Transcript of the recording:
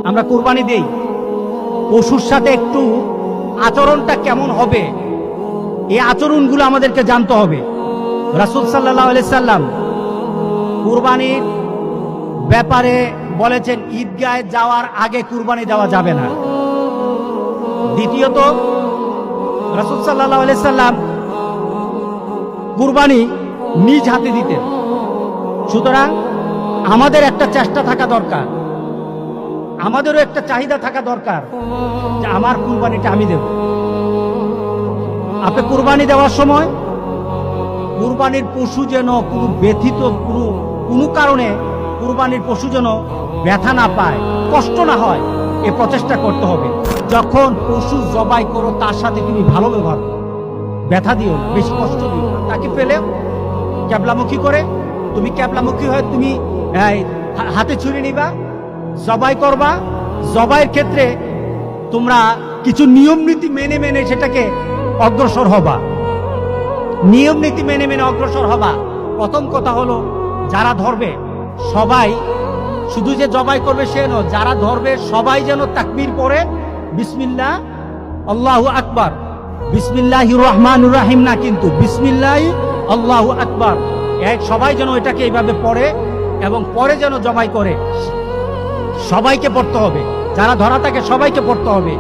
আমরা কুরবানি দেই, পশুর সাথে একটু আচরণটা কেমন হবে, এই আচরণগুলো আমাদেরকে জানতে হবে। রাসূল সাল্লাল্লাহু আলাইহি সাল্লাম কুরবানির ব্যাপারে বলেছেন, ঈদগাহে যাওয়ার আগে কুরবানি দেওয়া যাবে না। দ্বিতীয়ত, রাসূল সাল্লাল্লাহু আলাইহি সাল্লাম কুরবানি নিজ হাতে দিতেন। সুতরাং আমাদের একটা চেষ্টা থাকা দরকার, আমাদেরও একটা চাহিদা থাকা দরকার যে আমার কুরবানিটা আমি দেব। আপনি কুরবানি দেওয়ার সময় কুরবানির পশু যেন কোনো ব্যথিত, কোনো কারণে কুরবানির পশু যেন ব্যথা না পায়, কষ্ট না হয়, এ প্রচেষ্টা করতে হবে। যখন পশু জবাই করো তার সাথে তুমি ভালো ব্যবহার করো, ব্যথা দিও না, বেশি কষ্ট দিও না। তাকে পেলে ক্যাবলামুখী করে, তুমি ক্যাবলামুখী হয়ে তুমি হাতে ছুরি নিবা, জবাই করবা। জবাইয়ের ক্ষেত্রে তোমরা কিছু নিয়ম নীতি মেনে মেনে সেটাকে অগ্রসর হবা, নিয়ম নীতি মেনে মেনে অগ্রসর হবা। প্রথম কথা হলো, যারা ধরবে সবাই শুধু যে জবাই করবে সে নয়, যারা ধরবে সবাই যেন তাকবীর পড়ে, বিসমিল্লাহ আল্লাহু আকবার, বিসমিল্লাহির রহমানির রহিম না, কিন্তু বিসমিল্লাহ আল্লাহু আকবার, সবাই যেন এটাকে এইভাবে পড়ে এবং পরে যেন জবাই করে। সবাইকে পড়তে হবে, যারা ধরা থাকে সবাইকে পড়তে হবে।